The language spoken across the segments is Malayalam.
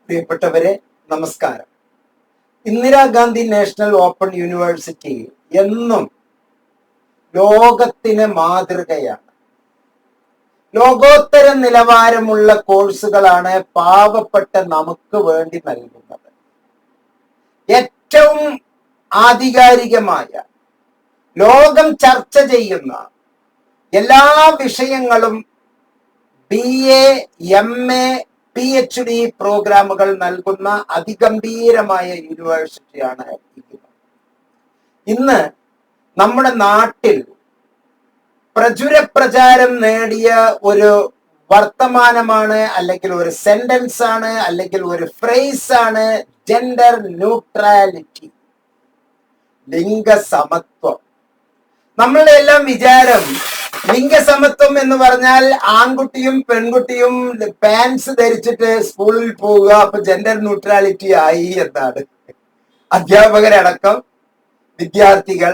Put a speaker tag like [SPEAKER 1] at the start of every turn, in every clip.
[SPEAKER 1] പ്രിയപ്പെട്ടവരെ, നമസ്കാരം. ഇന്ദിരാഗാന്ധി നാഷണൽ ഓപ്പൺ യൂണിവേഴ്സിറ്റി എന്നും ലോകത്തിന് മാതൃകയാണ്. ലോകോത്തര നിലവാരമുള്ള കോഴ്സുകളാണ് പാവപ്പെട്ട നമുക്ക് വേണ്ടി നൽകുന്നത്. ഏറ്റവും ആധികാരികമായ, ലോകം ചർച്ച ചെയ്യുന്ന എല്ലാ വിഷയങ്ങളും BA, MA, PhD പ്രോഗ്രാമുകൾ നൽകുന്ന അതിഗംഭീരമായ യൂണിവേഴ്സിറ്റിയാണ് IGNOU. ഇന്ന് നമ്മുടെ നാട്ടിൽ പ്രചാരം നേടിയ ഒരു വർത്തമാനമാണ്, അല്ലെങ്കിൽ ഒരു സെന്റൻസ് ആണ്, അല്ലെങ്കിൽ ഒരു ഫ്രേസ് ആണ് ജെൻഡർ ന്യൂട്രാലിറ്റി, ലിംഗസമത്വം. നമ്മളുടെ എല്ലാം വിചാരം ലിംഗസമത്വം എന്ന് പറഞ്ഞാൽ ആൺകുട്ടിയും പെൺകുട്ടിയും പാൻസ് ധരിച്ചിട്ട് സ്കൂളിൽ പോവുക, അപ്പൊ ജെൻഡർ ന്യൂട്രാലിറ്റി ആയി എന്നാണ്. അധ്യാപകരടക്കം വിദ്യാർത്ഥികൾ,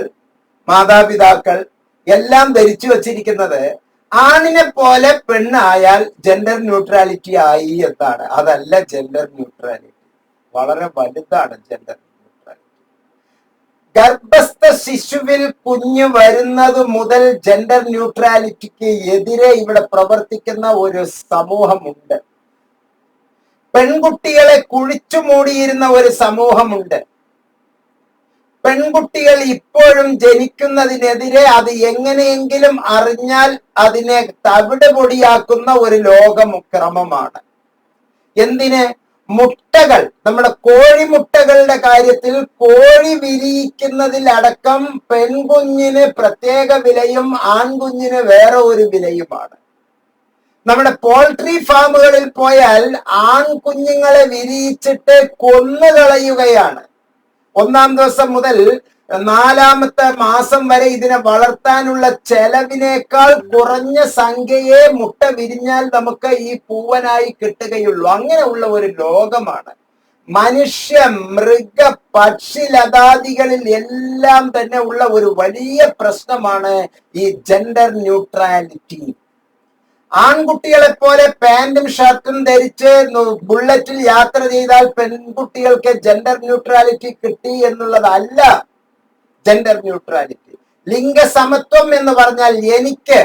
[SPEAKER 1] മാതാപിതാക്കൾ എല്ലാം ധരിച്ചു വച്ചിരിക്കുന്നത് ആണിനെ പോലെ പെണ്ണായാൽ ജെൻഡർ ന്യൂട്രാലിറ്റി ആയി എന്നാണ്. അതല്ല ജെൻഡർ ന്യൂട്രാലിറ്റി, വളരെ വലുതാണ് ജെൻഡർ ന്യൂട്രാലിറ്റി. ഗർഭസ്ഥ ശിശുവിൽ കുഞ്ഞ് വരുന്നത് മുതൽ ജെൻഡർ ന്യൂട്രാലിറ്റിക്ക് എതിരെ ഇവിടെ പ്രവർത്തിക്കുന്ന ഒരു സമൂഹമുണ്ട്. പെൺകുട്ടികളെ കുഴിച്ചു മൂടിയിരുന്ന ഒരു സമൂഹമുണ്ട്. പെൺകുട്ടികൾ ഇപ്പോഴും ജനിക്കുന്നതിനെതിരെ അത് എങ്ങനെയെങ്കിലും അറിഞ്ഞാൽ അതിനെ തവിട് പൊടിയാക്കുന്ന ഒരു ലോകക്രമമാണ്. എന്തിന്? മുട്ടകൾ, നമ്മുടെ കോഴിമുട്ടകളുടെ കാര്യത്തിൽ കോഴി വിരിയിക്കുന്നതിലടക്കം പെൺകുഞ്ഞിന് പ്രത്യേക വിലയും ആൺകുഞ്ഞിന് വേറെ ഒരു വിലയുമാണ്. നമ്മുടെ പോൾട്രി ഫാമുകളിൽ പോയാൽ ആൺകുഞ്ഞുങ്ങളെ വിരിയിച്ചിട്ട് കൊന്നുകളയുകയാണ്. 1-ാം ദിവസം മുതൽ 4-ാമത്തെ മാസം വരെ ഇതിനെ വളർത്താനുള്ള ചെലവിനേക്കാൾ കുറഞ്ഞ സംഖ്യയെ മുട്ട വിരിഞ്ഞാൽ നമുക്ക് ഈ പൂവനായി കിട്ടുകയുള്ളൂ. അങ്ങനെയുള്ള ഒരു ലോകമാണ്. മനുഷ്യ, മൃഗ, പക്ഷി ലതാദികളിൽ എല്ലാം തന്നെ ഉള്ള ഒരു വലിയ പ്രശ്നമാണ് ഈ ജെൻഡർ ന്യൂട്രാലിറ്റി. ആൺകുട്ടികളെ പോലെ പാന്റും ഷർട്ടും ധരിച്ച് ബുള്ളറ്റിൽ യാത്ര ചെയ്താൽ പെൺകുട്ടികൾക്ക് ജെൻഡർ ന്യൂട്രാലിറ്റി കിട്ടി എന്നുള്ളതല്ല ജെൻഡർ ന്യൂട്രാലിറ്റി. ലിംഗസമത്വം എന്ന് പറഞ്ഞാൽ എനിക്ക്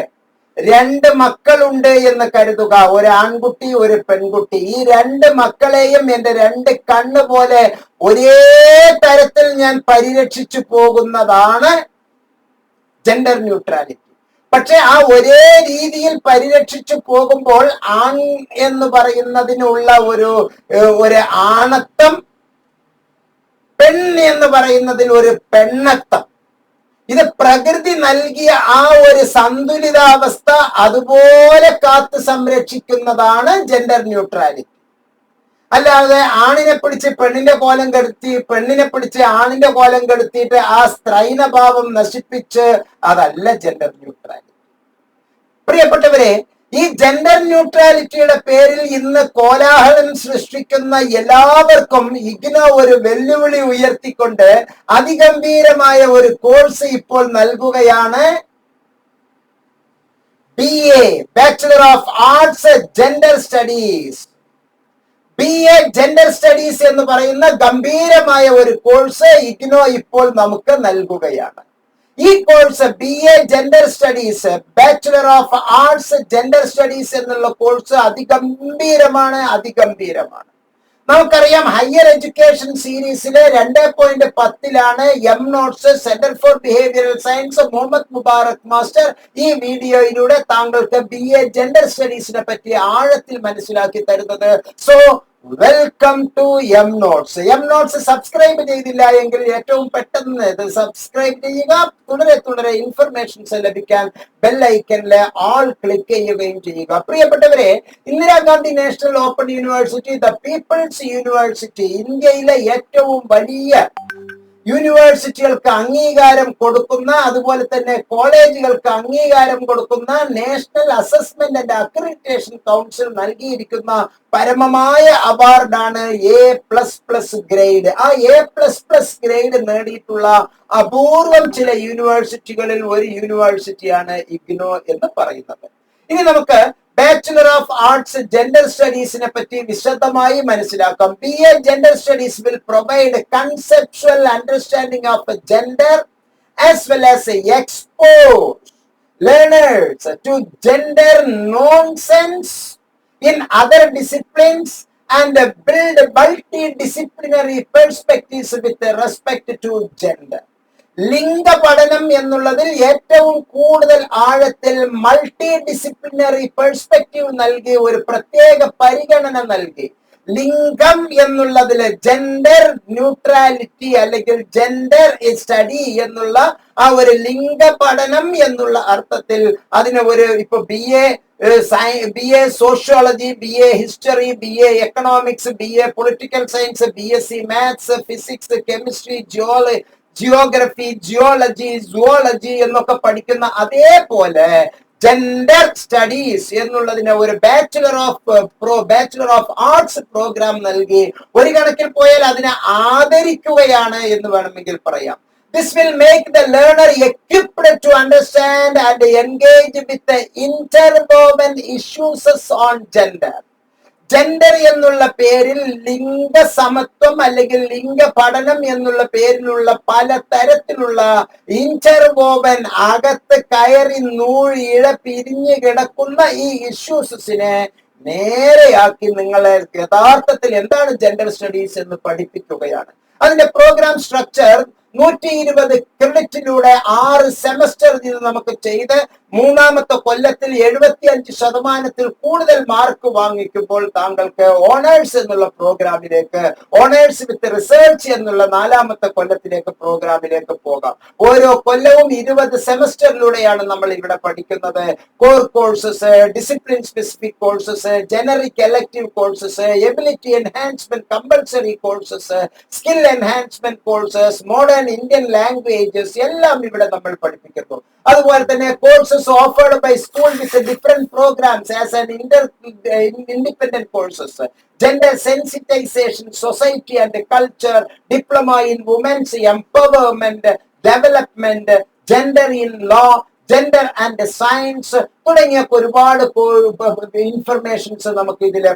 [SPEAKER 1] 2 മക്കളുണ്ട് എന്ന് കരുതുക, ഒരു ആൺകുട്ടി ഒരു പെൺകുട്ടി. ഈ 2 മക്കളെയും എന്റെ 2 കണ്ണ് പോലെ ഒരേ തരത്തിൽ ഞാൻ പരിരക്ഷിച്ചു പോകുന്നതാണ് ജെൻഡർ ന്യൂട്രാലിറ്റി. പക്ഷെ ആ ഒരേ രീതിയിൽ പരിരക്ഷിച്ചു പോകുമ്പോൾ ആൺ എന്ന് പറയുന്നതിനുള്ള ഒരു ആണത്വം, പെൺ എന്ന് പറയുന്നതിൽ ഒരു പെണ്ണത്വം, ഇത് പ്രകൃതി നൽകിയ ആ ഒരു സന്തുലിതാവസ്ഥ അതുപോലെ കാത്തു സംരക്ഷിക്കുന്നതാണ് ജെൻഡർ ന്യൂട്രാലിറ്റി. അല്ലാതെ ആണിനെ പിടിച്ച് പെണ്ണിന്റെ കോലം കെടുത്തി, പെണ്ണിനെ പിടിച്ച് ആണിന്റെ കോലം കെടുത്തിയിട്ട് ആ സ്ത്രൈണഭാവം നശിപ്പിച്ച്, അതല്ല ജെൻഡർ ന്യൂട്രാലിറ്റി. പ്രിയപ്പെട്ടവരെ, ഈ ജെൻഡർ ന്യൂട്രാലിറ്റിയുടെ പേരിൽ ഇന്ന് കോലാഹലം സൃഷ്ടിക്കുന്ന എല്ലാവർക്കും IGNOU ഒരു വെല്ലുവിളി ഉയർത്തിക്കൊണ്ട് അതിഗംഭീരമായ ഒരു കോഴ്സ് ഇപ്പോൾ നൽകുകയാണ്. BA, bachelor of arts gender studies. BA gender studies എന്ന് പറയുന്ന ഗംഭീരമായ ഒരു കോഴ്സ് IGNOU ഇപ്പോൾ നമുക്ക് നൽകുകയാണ്. ഈ course BA gender studies, bachelor of arts gender studies എന്നുള്ള കോഴ്സ് അതിഗംഭീരമാണ്. നമുക്കറിയാം, ഹയർ എഡ്യൂക്കേഷൻ സീരീസിലെ 2.10 M notes centre for behavioural science Muhammad Mubarak master ഈ വീഡിയോയിലൂടെ താങ്കൾക്ക് BA ജെൻഡർ സ്റ്റഡീസിനെ പറ്റി ആഴത്തിൽ മനസ്സിലാക്കി തരുന്നത്. So welcome to M notes. M notes subscribe ചെയ്തില്ല എങ്കിൽ ഏറ്റവും പെട്ടെന്ന് ഇത് സബ്സ്ക്രൈബ് ചെയ്യുക. തുടരെ ഇൻഫർമേഷൻസ് ലഭിക്കാൻ ബെല്ലൈക്കനിലെ ആൾ ക്ലിക്ക് ചെയ്യുകയും ചെയ്യുക. പ്രിയപ്പെട്ടവരെ, Indira Gandhi national open university, the peoples university, ഇന്ത്യയിലെ ഏറ്റവും വലിയ യൂണിവേഴ്സിറ്റികൾക്ക് അംഗീകാരം കൊടുക്കുന്ന, അതുപോലെ തന്നെ കോളേജുകൾക്ക് അംഗീകാരം കൊടുക്കുന്ന national assessment and accreditation council നൽകിയിരിക്കുന്ന പരമമായ അവാർഡാണ് A++ ഗ്രേഡ്. ആ A++ ഗ്രേഡ് നേടിയിട്ടുള്ള അപൂർവം ചില യൂണിവേഴ്സിറ്റികളിൽ ഒരു യൂണിവേഴ്സിറ്റിയാണ് IGNOU എന്ന് പറയുന്നത്. ഇനി നമുക്ക് ബാച്ചുലർ ഓഫ് ആർട്സ് ജെൻഡർ സ്റ്റഡീസിനെ പറ്റി വിശദമായി മനസ്സിലാക്കാം. BA gender studies will provide conceptual understanding of gender as well as expose learners to gender nonsense in other disciplines and build multidisciplinary perspectives with respect to gender. ലിംഗ പഠനം എന്നുള്ളതിൽ ഏറ്റവും കൂടുതൽ ആഴത്തിൽ മൾട്ടി ഡിസിപ്ലിനറി പെർസ്പെക്റ്റീവ് നൽകി, ഒരു പ്രത്യേക പരിഗണന നൽകി. ലിംഗം എന്നുള്ളതില് ജെൻഡർ ന്യൂട്രാലിറ്റി അല്ലെങ്കിൽ ജെൻഡർ സ്റ്റഡി എന്നുള്ള ആ ഒരു ലിംഗ പഠനം എന്നുള്ള അർത്ഥത്തിൽ അതിന് ഒരു ഇപ്പൊ BA sociology, BA history, BA economics, BA political science, BSc maths, physics, chemistry, geography, geology, zoology എന്നൊക്കെ പഠിക്കുന്ന അതേപോലെ ജെൻഡർ സ്റ്റഡീസ് എന്നുള്ളതിന് ഒരു ബാച്ചുലർ ഓഫ് ആർട്സ് പ്രോഗ്രാം നൽകി ഒരു കണക്കിൽ പോയാൽ അതിനെ ആദരിക്കുകയാണ് എന്ന് വേണമെങ്കിൽ പറയാം. This will make the learner equipped to understand and engage with the interwoven issues on gender. Gender എന്നുള്ള പേരിൽ ലിംഗ സമത്വം അല്ലെങ്കിൽ ലിംഗ പഠനം എന്നുള്ള പേരിലുള്ള പല തരത്തിലുള്ള ഇന്റർവോവൻ, അകത്ത് കയറി നൂഴിഴ പിരിഞ്ഞു കിടക്കുന്ന ഈ ഇഷ്യൂസിനെ നേരെയാക്കി നിങ്ങളെ യഥാർത്ഥത്തിൽ എന്താണ് ജെൻഡർ സ്റ്റഡീസ് എന്ന് പഠിപ്പിക്കുകയാണ്. അതിന്റെ പ്രോഗ്രാം സ്ട്രക്ചർ 120 ക്രെഡിറ്റിലൂടെ 6 സെമസ്റ്റർ ഇത് നമുക്ക് ചെയ്ത് മൂന്നാമത്തെ കൊല്ലത്തിൽ 75% കൂടുതൽ മാർക്ക് വാങ്ങിക്കുമ്പോൾ താങ്കൾക്ക് ഓണേഴ്സ് എന്നുള്ള പ്രോഗ്രാമിലേക്ക്, ഓണേഴ്സ് വിത്ത് റിസർച്ച് എന്നുള്ള 4ാമത്തെ കൊല്ലത്തിലേക്ക് പ്രോഗ്രാമിലേക്ക് പോകാം. ഓരോ കൊല്ലവും 20 സെമസ്റ്ററിലൂടെയാണ് നമ്മൾ ഇവിടെ പഠിക്കുന്നത്. Core courses, discipline specific courses, generic elective courses, ability enhancement compulsory courses, skill enhancement courses, modern Indian languages എല്ലാം ഇവിടെ നമ്മൾ പഠിപ്പിക്കുന്നു. അതുപോലെ തന്നെ courses offered by school with different programs as an independent courses, gender sensitization, society and culture, diploma in women's empowerment development, gender in law, gender and science തുടങ്ങിയ ഒരുപാട് ഇൻഫർമേഷൻസ് നമുക്ക് ഇതിൽ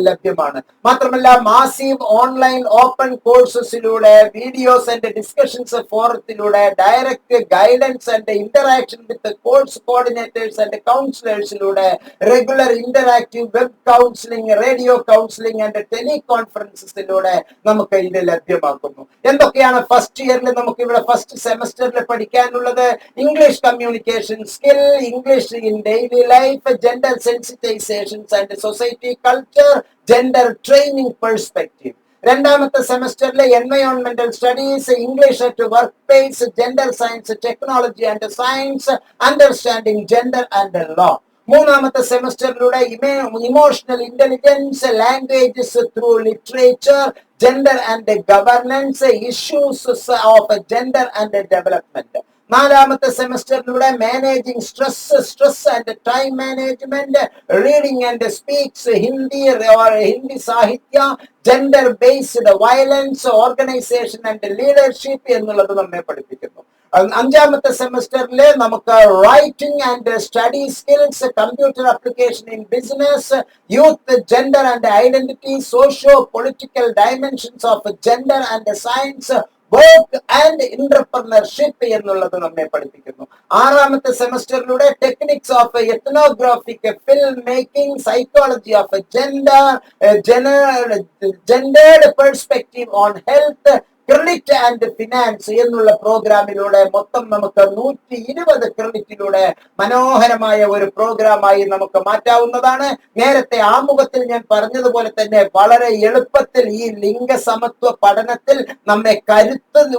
[SPEAKER 1] ലഭ്യമാണ്. മാത്രമല്ല മാസീവ് ഓൺലൈൻ ഓപ്പൺ കോഴ്സസിലൂടെ, videos and discussions ഫോറത്തിലൂടെ, direct guidance and interaction with course coordinators and കൗൺസിലേഴ്സിലൂടെ, regular interactive web counselling, radio counselling and ടെലികോൺഫറൻസിലൂടെ നമുക്ക് ഇത് ലഭ്യമാക്കുന്നു. എന്തൊക്കെയാണ് ഫസ്റ്റ് ഇയറിൽ നമുക്ക് ഇവിടെ ഫസ്റ്റ് സെമസ്റ്ററിൽ പഠിക്കാനുള്ളത്? English communication skill, English in daily life, gender sensitizations and society culture, gender training perspective. രണ്ടാമത്തെ സെമസ്റ്ററിലെ എൻവയോൺമെന്റൽ studies, English at work place, gender science, technology and science, understanding gender and law. മൂന്നാമത്തെ സെമസ്റ്ററിലൂടെ emotional intelligence, languages through literature, gender and governance, issues of gender and development. നാലാമത്തെ സെമസ്റ്ററിലൂടെ managing stress and time management, reading and speaks Hindi sahitya, gender based violence, organization and leadership എന്നുള്ളത് നമ്മെ പഠിപ്പിക്കുന്നു. അഞ്ചാമത്തെ സെമസ്റ്ററിൽ നമുക്ക് writing and study skills, computer application in business, youth, gender and identity, socio political dimensions of gender and science, work and entrepreneurship എന്നുള്ളത് നമ്മെ പഠിപ്പിക്കുന്നു. ആറാമത്തെ സെമസ്റ്ററിലൂടെ techniques of ethnographic film making, psychology of gendered perspective on health, credit and finance എന്നുള്ള പ്രോഗ്രാമിലൂടെ മൊത്തം നമുക്ക് 120 ക്രെഡിറ്റിലൂടെ മനോഹരമായ ഒരു പ്രോഗ്രാമായി നമുക്ക് മാറ്റാവുന്നതാണ്. നേരത്തെ ആമുഖത്തിൽ ഞാൻ പറഞ്ഞതുപോലെ തന്നെ വളരെ എളുപ്പത്തിൽ ഈ ലിംഗസമത്വ പഠനത്തിൽ നമ്മെ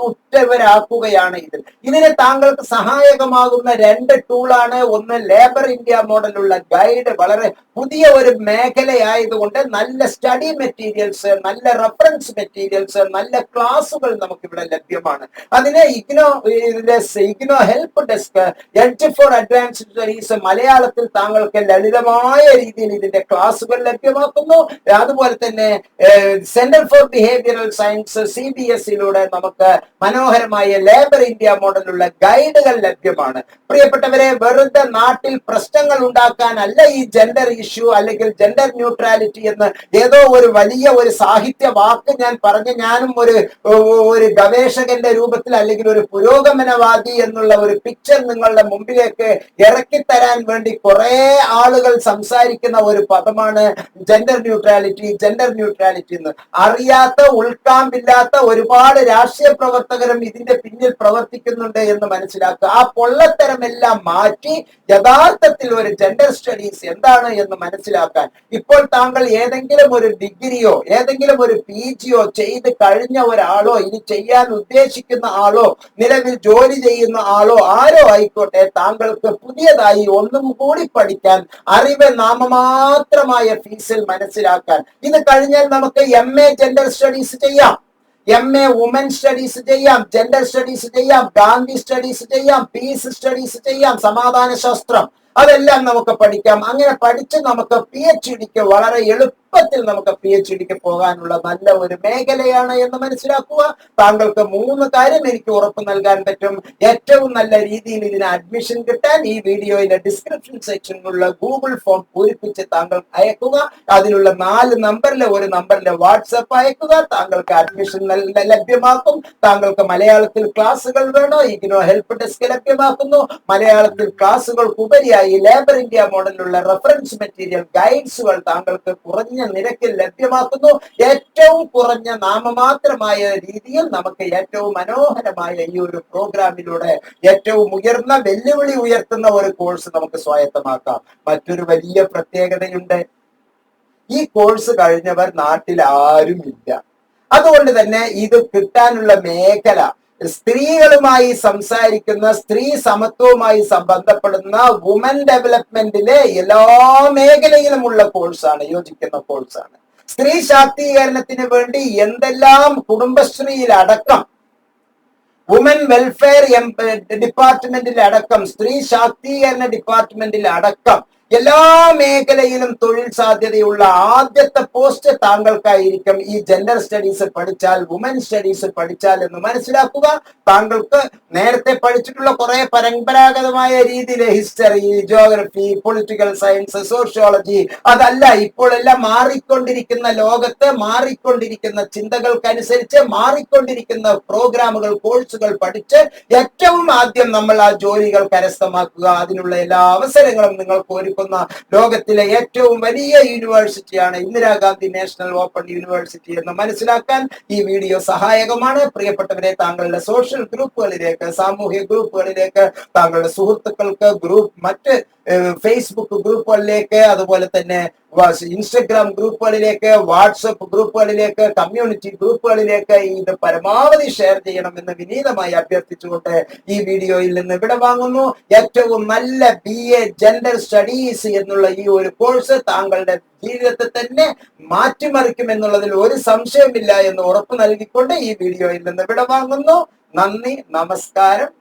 [SPEAKER 1] ഉറ്റവരാക്കുകയാണ്. ഇതിന് താങ്കൾക്ക് സഹായകമാകുന്ന 2 ടൂളാണ്. ഒന്ന് ലേബർ ഇന്ത്യ മോഡലുള്ള ഗൈഡ്, വളരെ പുതിയ ഒരു മേഖലയായതുകൊണ്ട് നല്ല സ്റ്റഡി മെറ്റീരിയൽസ്, നല്ല റെഫറൻസ് മെറ്റീരിയൽസ്, നല്ല ക്ലാസ് ക്ലാസുകൾ നമുക്ക് ഇവിടെ ലഭ്യമാണ്. അതിന് IGNOU help desk edge for advanced studies മലയാളത്തിൽ താങ്കൾക്ക് ലളിതമായ രീതിയിൽ ഇതിന്റെ ക്ലാസുകൾ ലഭ്യമാക്കുന്നു. അതുപോലെ തന്നെ സെന്റർ ഫോർ ബിഹേവിയറൽ സയൻസ് CBSE-യിലൂടെ നമുക്ക് മനോഹരമായ ലേബർ ഇന്ത്യ മോഡലുള്ള ഗൈഡുകൾ ലഭ്യമാണ്. പ്രിയപ്പെട്ടവരെ, വെറുതെ നാട്ടിൽ പ്രശ്നങ്ങൾ ഉണ്ടാക്കാനല്ല ഈ ജെൻഡർ ഇഷ്യൂ അല്ലെങ്കിൽ ജെൻഡർ ന്യൂട്രാലിറ്റി എന്ന് ഏതോ ഒരു വലിയ ഒരു സാഹിത്യ വാക്ക് ഞാൻ പറഞ്ഞ് ഞാനും ഒരു ഗവേഷകന്റെ രൂപത്തിൽ അല്ലെങ്കിൽ ഒരു പുരോഗമനവാദി എന്നുള്ള ഒരു പിക്ചർ നിങ്ങളുടെ മുമ്പിലേക്ക് ഇറക്കി തരാൻ വേണ്ടി കുറെ ആളുകൾ സംസാരിക്കുന്ന ഒരു പദമാണ് ജെൻഡർ ന്യൂട്രാലിറ്റി എന്ന്. അറിയാത്ത ഉൾക്കാമ്പില്ലാത്ത ഒരുപാട് രാഷ്ട്രീയ പ്രവർത്തകരും ഇതിന്റെ പിന്നിൽ പ്രവർത്തിക്കുന്നുണ്ട് എന്ന് മനസ്സിലാക്കുക. ആ പൊള്ളത്തരമെല്ലാം മാറ്റി യഥാർത്ഥത്തിൽ ഒരു ജെൻഡർ സ്റ്റഡീസ് എന്താണ് എന്ന് മനസ്സിലാക്കാൻ ഇപ്പോൾ താങ്കൾ ഏതെങ്കിലും ഒരു ഡിഗ്രിയോ ഏതെങ്കിലും ഒരു PGയോ ചെയ്ത് കഴിഞ്ഞ ഒരാളോ ഇനി ചെയ്യാൻ ഉദ്ദേശിക്കുന്ന ആളോ നിലവിൽ ജോലി ചെയ്യുന്ന ആളോ ആരോ ആയിക്കോട്ടെ, താങ്കൾക്ക് പുതിയതായി ഒന്നും കൂടി പഠിക്കാൻ അറിവ് നാമമാത്രമായ ഫീസിൽ മനസ്സിലാക്കാൻ ഇത് കഴിഞ്ഞാൽ നമുക്ക് MA ജെൻഡർ സ്റ്റഡീസ് ചെയ്യാം, MA വുമൻ സ്റ്റഡീസ് ചെയ്യാം, ജെൻഡർ സ്റ്റഡീസ് ചെയ്യാം, ഗാന്ധി സ്റ്റഡീസ് ചെയ്യാം, പീസ് സ്റ്റഡീസ് ചെയ്യാം, സമാധാന ശാസ്ത്രം അതെല്ലാം നമുക്ക് പഠിക്കാം. അങ്ങനെ പഠിച്ച് നമുക്ക് PhDക്ക് വളരെ എളുപ്പത്തിൽ നമുക്ക് PhDക്ക് പോകാനുള്ള നല്ല ഒരു മേഖലയാണ് എന്ന് മനസ്സിലാക്കുക. താങ്കൾക്ക് 3 കാര്യം എനിക്ക് ഉറപ്പ് നൽകാൻ പറ്റും. ഏറ്റവും നല്ല രീതിയിൽ ഇതിന് അഡ്മിഷൻ കിട്ടാൻ ഈ വീഡിയോയിലെ ഡിസ്ക്രിപ്ഷൻ സെക്ഷനിലുള്ള ഗൂഗിൾ ഫോം പൂരിപ്പിച്ച് താങ്കൾ അയക്കുക. അതിലുള്ള 4 നമ്പറിലെ ഒരു നമ്പറിലെ വാട്സപ്പ് അയക്കുക. താങ്കൾക്ക് അഡ്മിഷൻ ലഭ്യമാക്കും. താങ്കൾക്ക് മലയാളത്തിൽ ക്ലാസുകൾ വേണോ, ഇഗ്നോ ഹെൽപ്പ് ഡെസ്ക് ലഭ്യമാക്കുന്നു. മലയാളത്തിൽ ക്ലാസുകൾക്ക് ഉപരിയായി ലേബർ ഇന്ത്യ മോഡലിലുള്ള റെഫറൻസ് മെറ്റീരിയൽ ഗൈഡ്സുകൾ താങ്കൾക്ക് കുറഞ്ഞ നിരക്കിൽ ലഭ്യമാക്കുന്നു. ഏറ്റവും കുറഞ്ഞ നാമമാത്രമായ രീതിയിൽ നമുക്ക് ഏറ്റവും മനോഹരമായ ഈ ഒരു പ്രോഗ്രാമിലൂടെ ഏറ്റവും ഉയർന്ന വെല്ലുവിളി ഉയർത്തുന്ന ഒരു കോഴ്സ് നമുക്ക് സ്വായത്തമാക്കാം. മറ്റൊരു വലിയ പ്രത്യേകതയുണ്ട്. ഈ കോഴ്സ് കഴിഞ്ഞവർ നാട്ടിൽ ആരുമില്ല. അതുകൊണ്ട് തന്നെ ഇത് കിട്ടാനുള്ള മേഖല സ്ത്രീകളുമായി സംസാരിക്കുന്ന, സ്ത്രീ സമത്വവുമായി ബന്ധപ്പെടുന്ന വുമൻ ഡെവലപ്മെന്റിലെ എല്ലാ മേഖലയിലുമുള്ള കോഴ്സാണ്, യോജിക്കുന്ന കോഴ്സാണ്. സ്ത്രീ ശാക്തീകരണത്തിന് വേണ്ടി എന്തെല്ലാം കുടുംബശ്രീയിൽ അടക്കം, വുമൻ വെൽഫെയർ ഡിപ്പാർട്ട്മെന്റിൽ അടക്കം, സ്ത്രീ ശാക്തീകരണ ഡിപ്പാർട്ട്മെന്റിൽ അടക്കം എല്ലാ മേഖലയിലും തൊഴിൽ സാധ്യതയുള്ള ആദ്യത്തെ പോസ്റ്റ് താങ്കൾക്കായിരിക്കും ഈ ജെൻഡർ സ്റ്റഡീസ് പഠിച്ചാൽ, വുമൻ സ്റ്റഡീസ് പഠിച്ചാൽ എന്ന് മനസ്സിലാക്കുക. താങ്കൾക്ക് നേരത്തെ പഠിച്ചിട്ടുള്ള കുറെ പരമ്പരാഗതമായ രീതിയിൽ history, geography, political science, sociology അതല്ല. ഇപ്പോൾ എല്ലാം മാറിക്കൊണ്ടിരിക്കുന്ന ലോകത്ത് മാറിക്കൊണ്ടിരിക്കുന്ന ചിന്തകൾക്കനുസരിച്ച് മാറിക്കൊണ്ടിരിക്കുന്ന പ്രോഗ്രാമുകൾ, കോഴ്സുകൾ പഠിച്ച് ഏറ്റവും ആദ്യം നമ്മൾ ആ ജോലികൾ കരസ്ഥമാക്കുക. അതിനുള്ള എല്ലാ അവസരങ്ങളും നിങ്ങൾക്ക് ഒരുക്കുന്ന ലോകത്തിലെ ഏറ്റവും വലിയ യൂണിവേഴ്സിറ്റിയാണ് ഇന്ദിരാഗാന്ധി നാഷണൽ ഓപ്പൺ യൂണിവേഴ്സിറ്റി എന്ന് മനസ്സിലാക്കാൻ ഈ വീഡിയോ സഹായകമാണ്. പ്രിയപ്പെട്ടവരെ, താങ്കളുടെ സോഷ്യൽ ഗ്രൂപ്പുകളിലേക്ക്, സാമൂഹ്യ ഗ്രൂപ്പുകളിലേക്ക്, താങ്കളുടെ സുഹൃത്തുക്കൾക്ക് മറ്റ് ഫേസ്ബുക്ക് ഗ്രൂപ്പുകളിലേക്ക്, അതുപോലെ തന്നെ ഇൻസ്റ്റഗ്രാം ഗ്രൂപ്പുകളിലേക്ക്, വാട്സപ്പ് ഗ്രൂപ്പുകളിലേക്ക്, കമ്മ്യൂണിറ്റി ഗ്രൂപ്പുകളിലേക്ക് ഇത് പരമാവധി ഷെയർ ചെയ്യണമെന്ന് വിനീതമായി അഭ്യർത്ഥിച്ചുകൊണ്ട് ഈ വീഡിയോയിൽ നിന്ന് വിട വാങ്ങുന്നു. ഏറ്റവും നല്ല BA ജെൻഡർ സ്റ്റഡീസ് എന്നുള്ള ഈ ഒരു കോഴ്സ് താങ്കളുടെ ജീവിതത്തെ തന്നെ മാറ്റിമറിക്കും എന്നുള്ളതിൽ ഒരു സംശയമില്ല എന്ന് ഉറപ്പ് നൽകിക്കൊണ്ട് ഈ വീഡിയോയിൽ നിന്ന് വിട വാങ്ങുന്നു. നന്ദി, നമസ്കാരം.